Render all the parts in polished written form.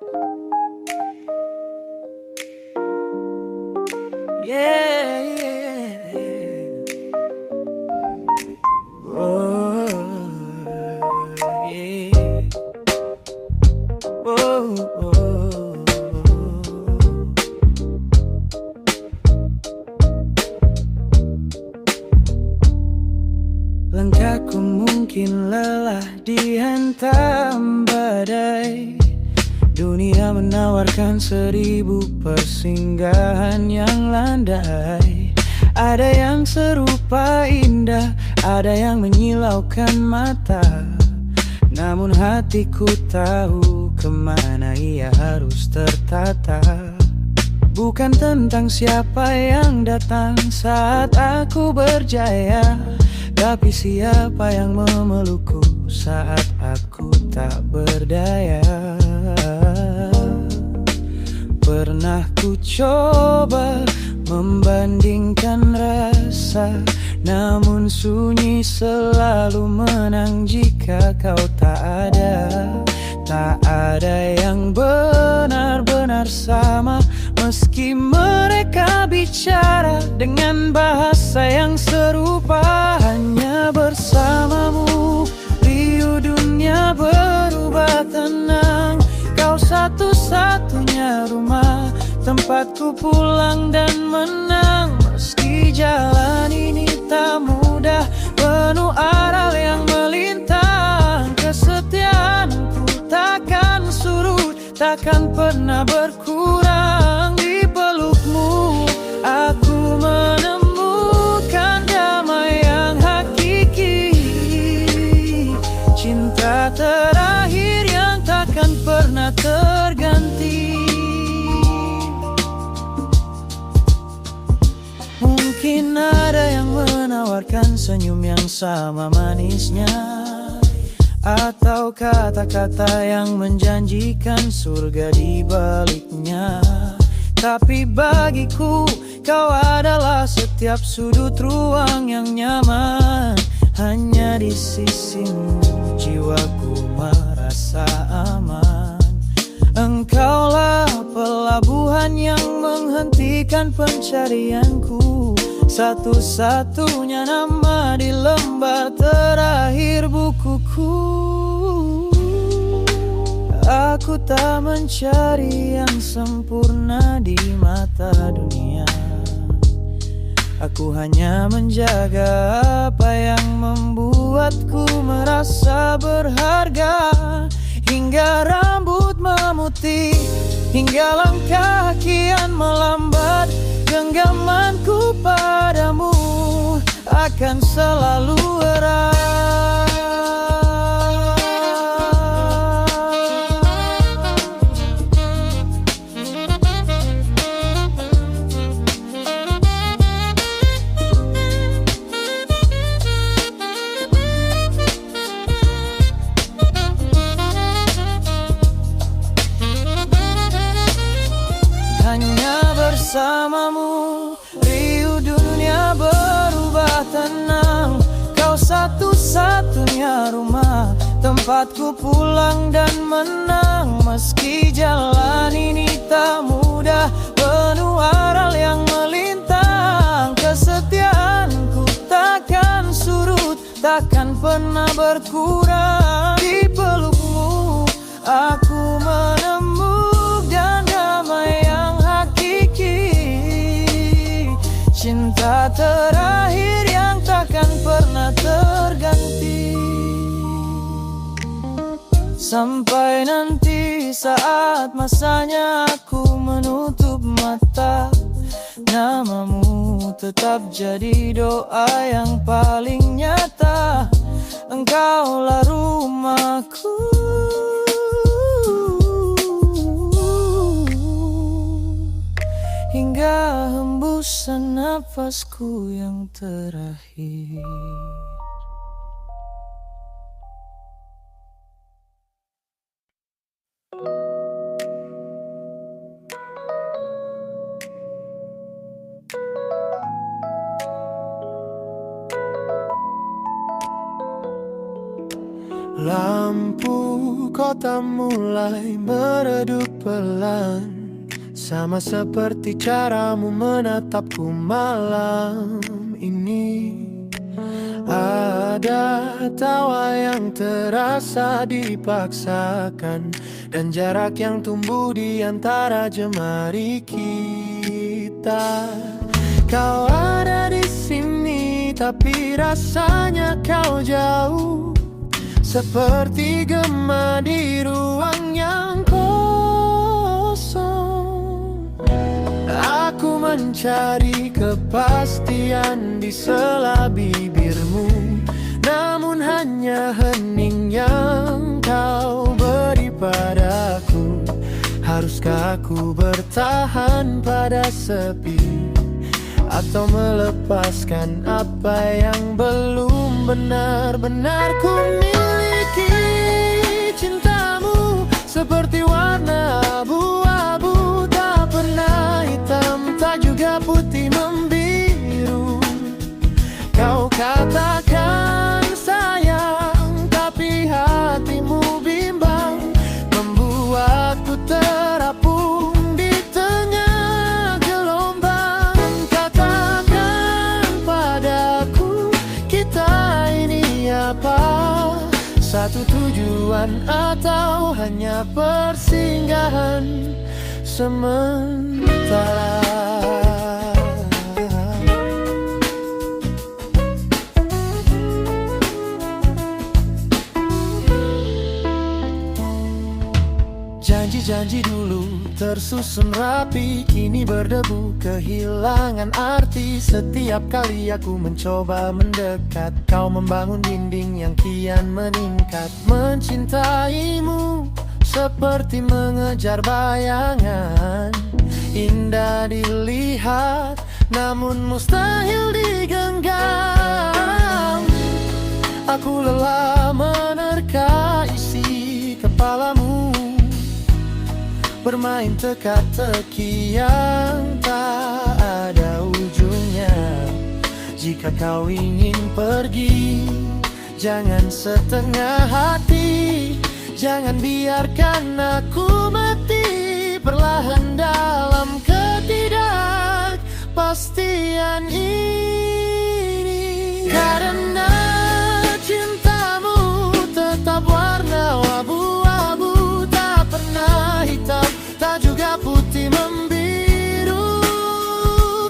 Yeah, yeah. Oh, yeah. Oh, oh. Langkahku mungkin lelah dihantam badai. Dunia menawarkan 1000 persinggahan yang landai. Ada yang serupa indah, ada yang menyilaukan mata. Namun hatiku tahu kemana ia harus tertata. Bukan tentang siapa yang datang saat aku berjaya, tapi siapa yang memelukku saat aku tak berdaya. Pernah ku coba membandingkan rasa, namun sunyi selalu menang jika kau tak ada. Tak ada yang benar-benar sama, meski mereka bicara dengan bahasa yang serupa. Hanya bersamamu riuh dunia berubah tenang. Kau satu-satunya rumah, tempatku pulang dan menang. Meski jalan ini tak mudah, penuh aral yang melintang. Kesetiaanku takkan surut, takkan pernah berkurang. Di pelukmu aku menemukan damai yang hakiki. Cinta terakhir yang takkan pernah terganti. Mungkin ada yang menawarkan senyum yang sama manisnya, atau kata-kata yang menjanjikan surga di baliknya. Tapi bagiku kau adalah setiap sudut ruang yang nyaman. Hanya di sisimu jiwaku merasa aman. Engkaulah pelabuhan yang menghentikan pencarianku, satu-satunya nama di lembar terakhir bukuku. Aku tak mencari yang sempurna di mata dunia. Aku hanya menjaga apa yang membuatku merasa berharga. Hingga rambut memutih, hingga langkah kian melambat, genggamanku padamu akan selalu erat. Bersamamu riuh dunia berubah tenang. Kau satu-satunya rumah, tempatku pulang dan menang. Meski jalan ini tak mudah, penuh aral yang melintang. Kesetiaanku takkan surut, takkan pernah berkurang. Di pelukmu aku menemukan damai yang hakiki. Cinta terakhir yang takkan pernah terganti. Sampai nanti saat masanya aku menutup mata, namamu tetap jadi doa yang paling nyata. Engkaulah rumahku, hingga hembusan nafasku yang terakhir. Lampu kota mulai meredup pelan, sama seperti caramu menatapku malam ini. Ada tawa yang terasa dipaksakan, dan jarak yang tumbuh di antara jemari kita. Kau ada di sini, tapi rasanya kau jauh, seperti gema di ruang yang kosong. Aku mencari kepastian di sela bibirmu, namun hanya hening yang kau beri padaku. Haruskah aku bertahan pada sepi, atau melepaskan apa yang belum benar-benar ku miliki? Cintamu seperti warna abu-abu, tak pernah hitam, tak juga putih membiru. Kau katakan sayang, tapi hatimu bimbang, membuatku terapung di tengah gelombang. Katakan padaku, kita ini apa? Satu tujuan atau hanya persinggahan sementara? Janji-janji dulu tersusun rapi, kini berdebu, kehilangan arti. Setiap kali aku mencoba mendekat, kau membangun dinding yang kian meningkat. Mencintaimu seperti mengejar bayangan, indah dilihat namun mustahil digenggam. Aku lelah menerka isi kepalamu, bermain teka-teki yang tak ada ujungnya. Jika kau ingin pergi, jangan setengah hati, jangan biarkan aku mati perlahan dalam ketidakpastian ini. Karena cintamu tetap warna abu-abu, tak pernah hitam, tak juga putih membiru.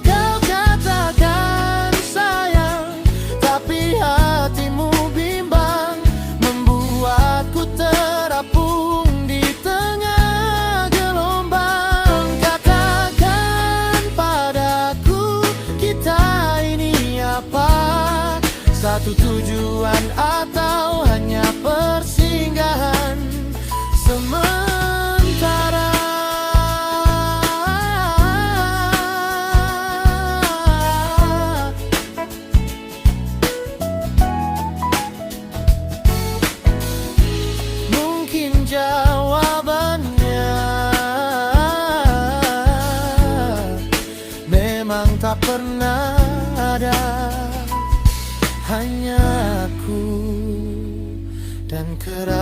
Kau katakan sayang, tapi hatimu bimbang, membuatku terapung di tengah gelombang. Katakan padaku, kita ini apa? Satu tujuan atau hanya persinggahan sementara? Mungkin jawabannya memang tak pernah ada, hanya aku dan keraguanku.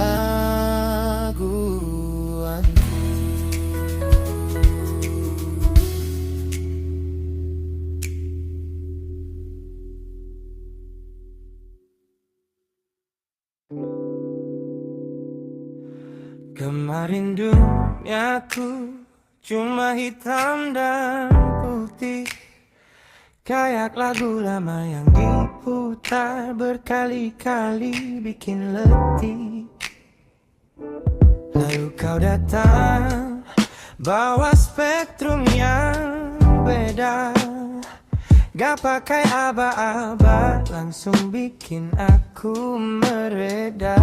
Kemarin duniaku cuma hitam dan putih, kayak lagu lama yang diputar berkali-kali bikin letih. Lalu kau datang bawa spektrum yang beda, gak pakai aba-aba, langsung bikin aku mereda.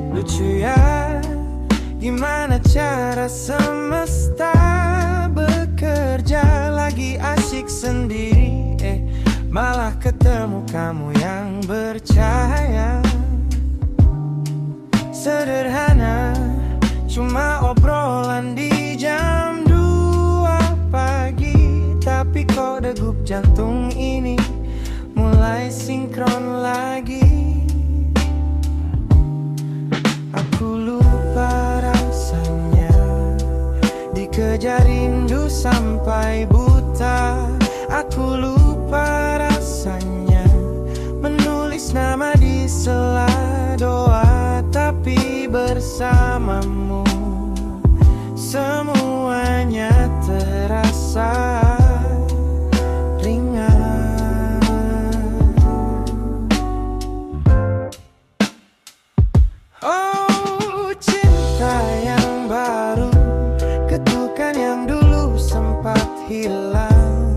Lucu ya, gimana cara semesta bekerja, lagi asyik sendiri, malah ketemu kamu yang bercahaya. Sederhana, cuma obrolan di jam 2 pagi, tapi kok degup jantung ini mulai sinkron lagi. kejar rindu sampai buta. Aku lupa rasanya menulis nama di sela doa, tapi bersamamu semuanya terasa ringan. Oh, cinta yang baru, ketukan yang dulu sempat hilang.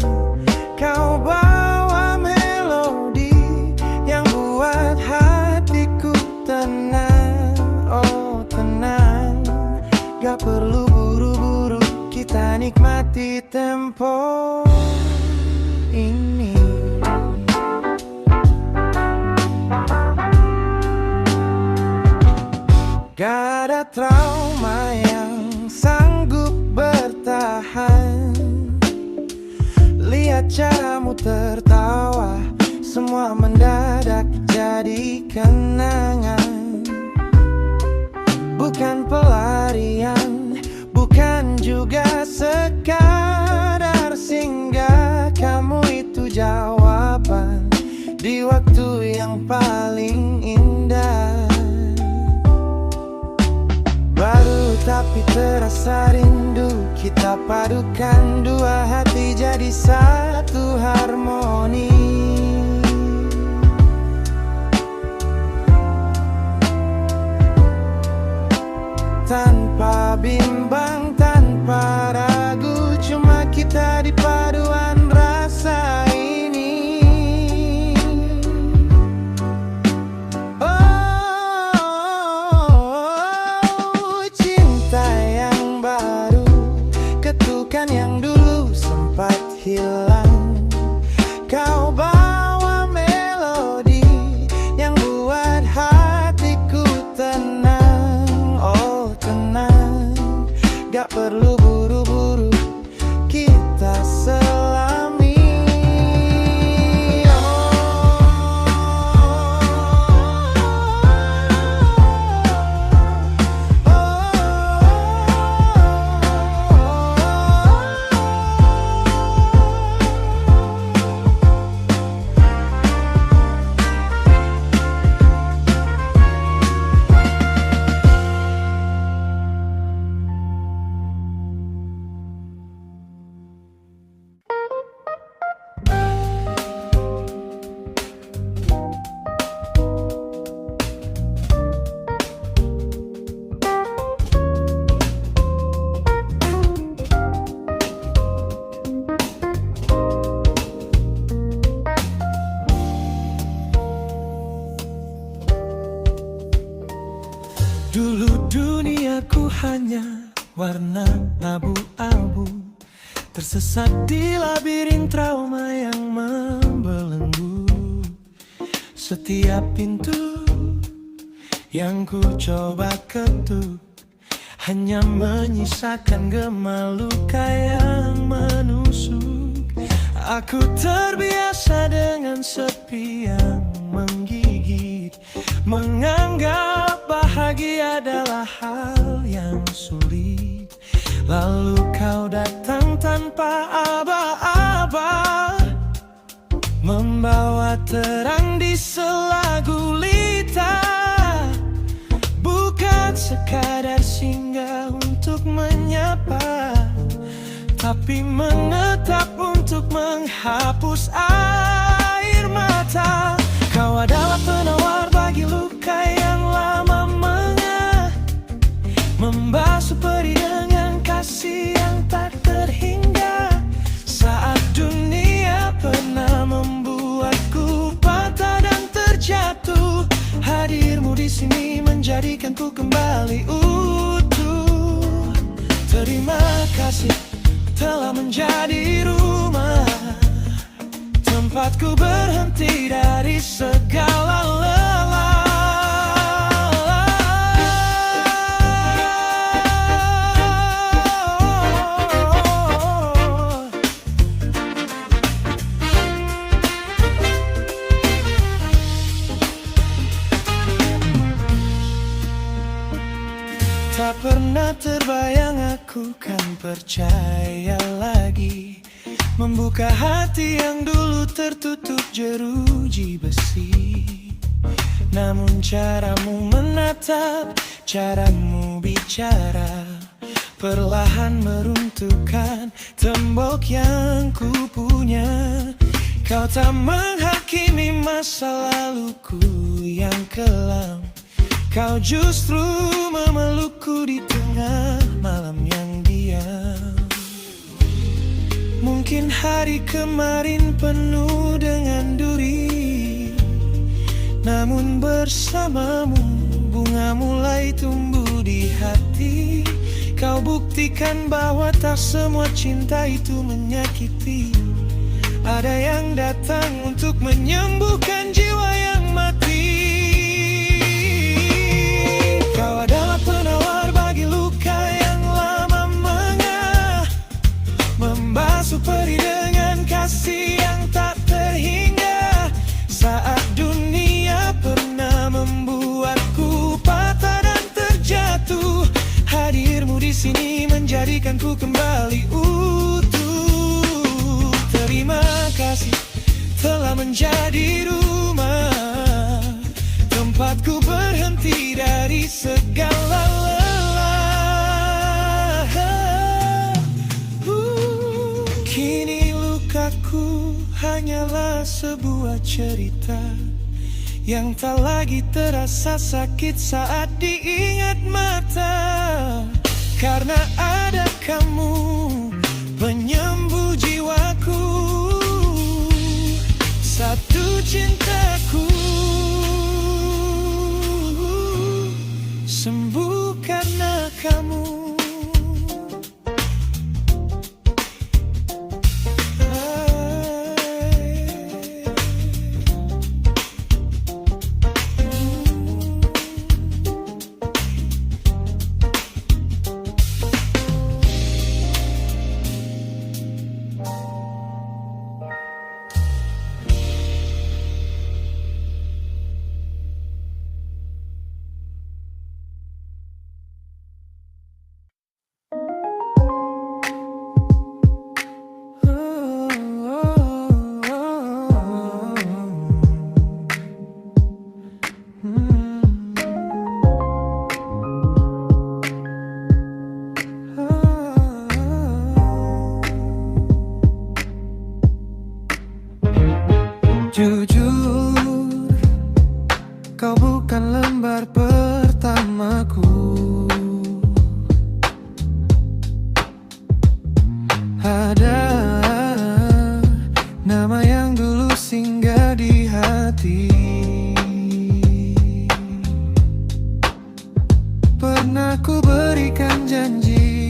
Kau bawa melodi yang buat hatiku tenang. Oh tenang, gak perlu buru-buru, kita nikmati tempo ini. Gak ada trauma yang sanggup bertahan. Lihat caramu tertawa, semua mendadak jadi kenangan. Bukan pelarian, bukan juga sekadar singgah. Kamu itu jawaban di waktu yang paling indah. Baru tapi terasa rindu, kita padukan dua hati jadi satu harmoni. Tanpa bimbang, tanpa ragu, cuma kita di paduan rasa ini. Oh, cinta yang baru, ketukan yang dulu sempat hilang. Kau bawa melodi yang buat hatiku tenang. Oh tenang, gak perlu buru-buru, kita selami. Dulu duniaku hanya warna abu-abu, tersesat di labirin trauma yang membelenggu. Setiap pintu yang ku coba ketuk hanya menyisakan gema luka yang menusuk. Aku terbiasa dengan sepi yang menggigit, menganggap bahagia adalah hal yang sulit. Lalu kau datang tanpa aba-aba, membawa terang di sela gulita. Bukan sekadar singgah untuk menyapa, tapi menetap untuk menghapus air mata. Kau adalah penawar bagi luka yang lama mengah, membasuh perih dengan kasih yang tak terhingga. Saat dunia pernah membuatku patah dan terjatuh, hadirmu di sini menjadikanku kembali utuh. Terima kasih telah menjadi rumah, tempatku berhenti dari segala lelah. Tak pernah terbayang aku kan percaya lagi, membuka hati yang dulu tertutup jeruji besi. Namun caramu menatap, caramu bicara, perlahan meruntuhkan tembok yang ku punya. Kau tak menghakimi masa laluku yang kelam, kau justru memelukku di tengah malam yang diam. Mungkin hari kemarin penuh dengan duri, namun bersamamu bunga mulai tumbuh di hati. Kau buktikan bahwa tak semua cinta itu menyakiti. Ada yang datang untuk menyembuhkan jiwa yang mati. Kau adalah penawar bagi luka yang lama mengah, membasuh perih dengan kasih yang tak terhingga. Saat dunia pernah membuatku patah dan terjatuh, hadirmu di sini menjadikanku kembali utuh. Terima kasih telah menjadi rumah, tempatku berhenti dari segala lelah. Kini lukaku hanyalah sebuah cerita yang tak lagi terasa sakit saat diingat mata. Karena ada kamu, penyembuh jiwaku, satu cintaku, sembuh karena kamu. Jujur, kau bukan lembar pertamaku. Ada nama yang dulu singgah di hati. Pernah ku berikan janji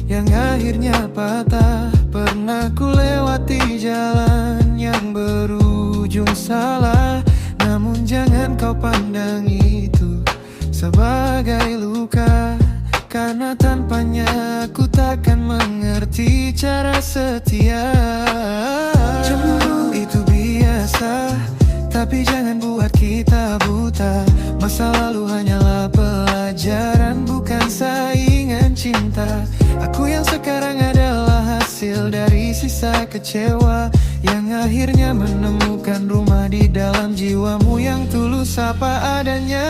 yang akhirnya patah. Pernah ku lewati jalan yang berujung salah. Namun jangan kau pandang itu sebagai luka, karena tanpanya aku takkan mengerti cara setia. Cemburu itu biasa, tapi jangan buat kita buta. Masa lalu hanyalah pelajaran, bukan saingan cinta. Aku yang sekarang adalah hasil dari sisa kecewa, yang akhirnya menemukan rumah di dalam jiwamu yang tulus apa adanya.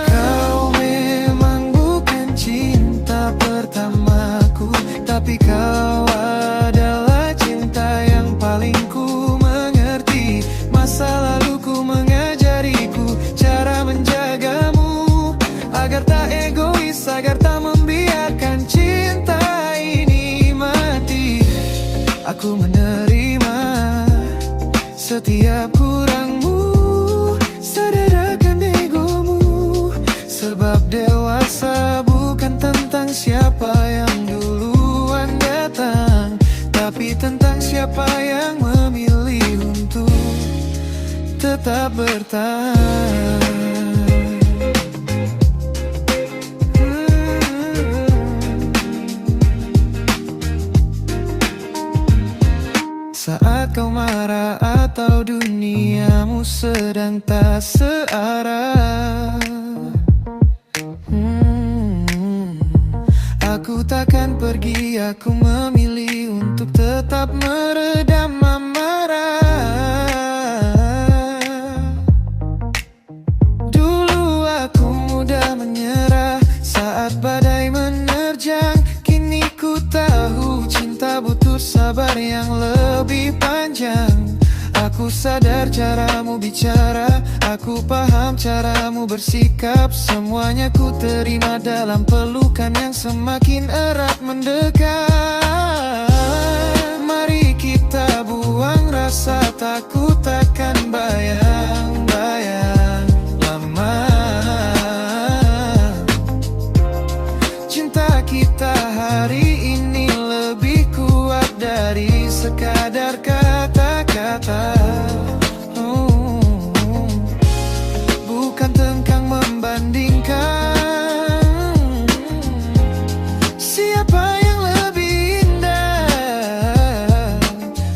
Kau memang bukan cinta pertamaku, tapi kau adalah cinta yang paling ku mengerti. Masa laluku mengajariku cara menjagamu, agar tak egois, agar tak membiarkan cinta ini mati. Aku menerima setiap kurangmu, sederhana egomu. Sebab dewasa bukan tentang siapa yang duluan datang, tapi tentang siapa yang memilih untuk tetap bertahan. Saat kau marah atau duniamu sedang tak searah, akan pergi, aku memilih untuk tetap meredam amarah. Dulu aku mudah menyerah saat badai menerjang. Kini ku tahu cinta butuh sabar yang lebih panjang. Aku sadar caramu bicara, aku paham caramu bersikap. Semuanya ku terima dalam pelukan yang semakin erat mendekat. Mari kita buang rasa takut, takkan bayang-bayang lama. Cinta kita hari ini lebih kuat dari sekadar kata-kata. Bukan tentang membandingkan siapa yang lebih indah,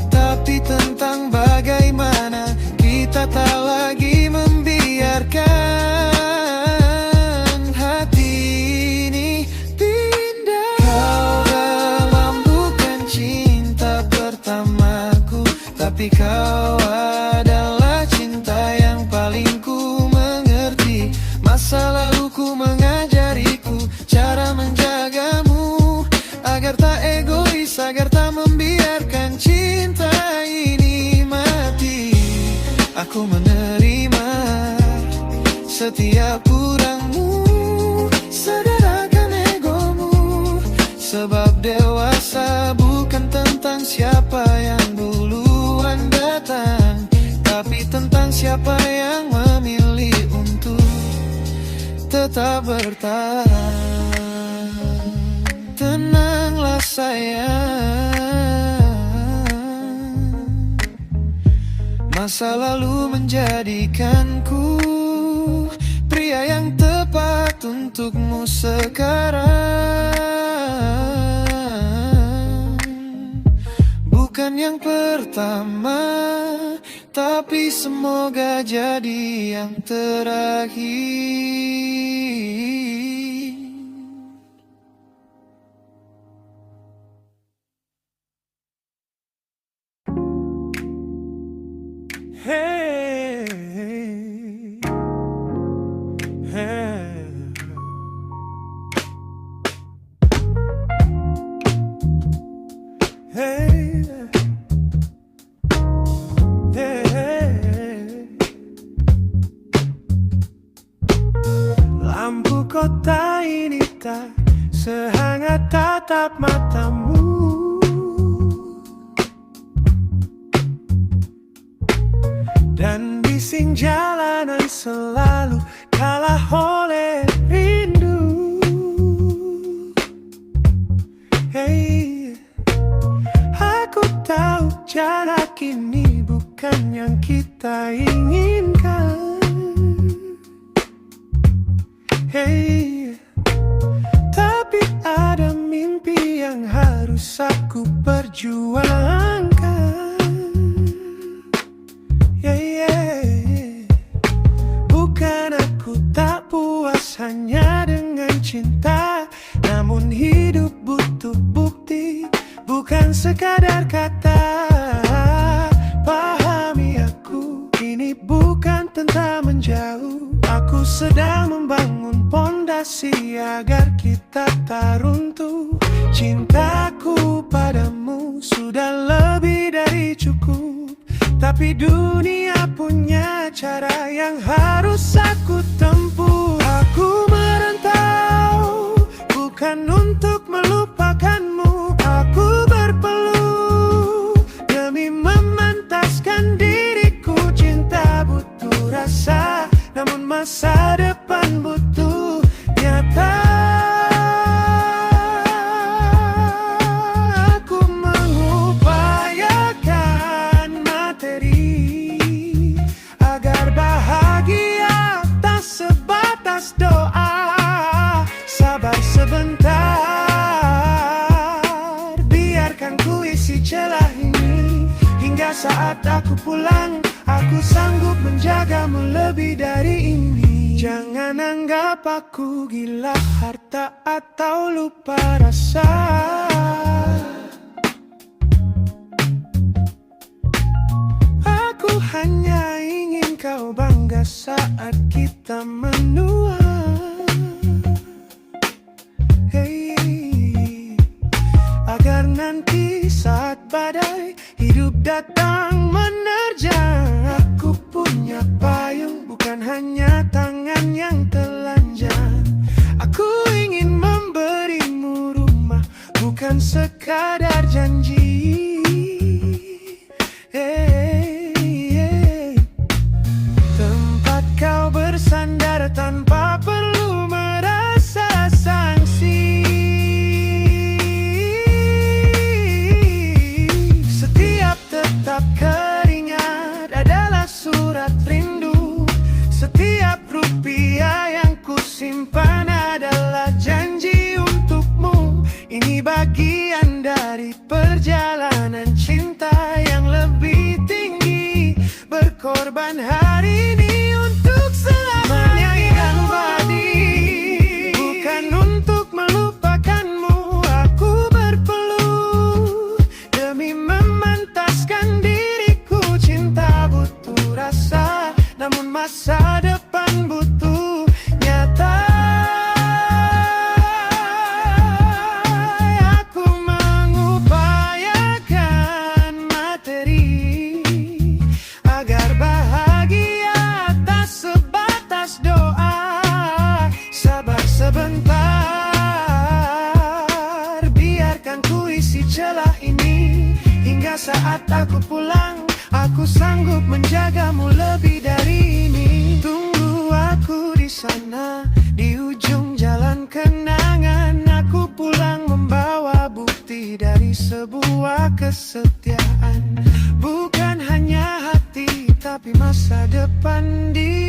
tapi tentang bagaimana kita tak lagi membiarkan hati ini pindah. Kau dalam bukan cinta pertamaku, tapi kau adalah cinta yang paling ku mengerti. Masa laluku mengajariku cara menjagamu, agar tak egois, agar tak membiarkan cinta ini mati. Aku menerima setiap kurangmu, sadar akan egomu. Sebab dewasa bukan tentang siapa yang duluan datang, tapi tentang siapa yang memilih untuk tetap bertahan. Tenanglah sayang, masa lalu menjadikanku pria yang tepat untukmu sekarang. Bukan yang pertama, tapi semoga jadi yang terakhir. Hey, hey. Hey, hey. Lampu kota ini tak sehangat tatap matamu. Dan bising jalanan selalu kalah oleh rindu. Hey, aku tahu jarak ini bukan yang kita inginkan. Hey, tapi ada mimpi yang harus aku perjuangkan. Bukan aku tak puas hanya dengan cinta, namun hidup butuh bukti, bukan sekadar kata. Pahami aku, ini bukan tentang menjauh. Aku sedang membangun pondasi agar kita tak runtuh. Cintaku padamu sudah lebih dari cukup, tapi dunia punya cara yang harus aku tempuh. Aku merantau bukan untuk melupakanmu. Aku berpeluh demi memantaskan diriku. Cinta butuh rasa, namun masa depan butuh nyata. Doa, sabar sebentar, biarkan ku isi celah ini. Hingga saat aku pulang, aku sanggup menjagamu lebih dari ini. Jangan anggap anggap aku gila harta atau lupa rasa. Aku hanya ingin kau bangga saat kita menua. Hey, agar nanti saat badai hidup datang menerjang, aku punya payung, bukan hanya tangan yang telanjang. Aku ingin memberimu rumah, bukan sekadar janji. Tempat kau bersandar tanpa perlu merasa sanksi. Setiap tetap keringat adalah surat rindu. Setiap rupiah yang kusimpan adalah janji untukmu. Ini bagian dari perjalanan cinta yang lebih tinggi. Berkorban hari ini untuk selamanya yang abadi. Bukan untuk melupakanmu aku berpeluh. Demi memantaskan diriku, cinta butuh rasa, namun masa depan butuh nyata. Aku mengupayakan materi agar bahagia tak sebatas doa. Sabar sebentar, biarkan ku isi celah ini. Hingga saat aku pulang, aku sanggup menjagamu lebih dari ini. Tunggu aku di sana, di ujung jalan kenangan. Aku pulang membawa bukti dari sebuah kesetiaan. Bukan hanya hati, tapi masa depan di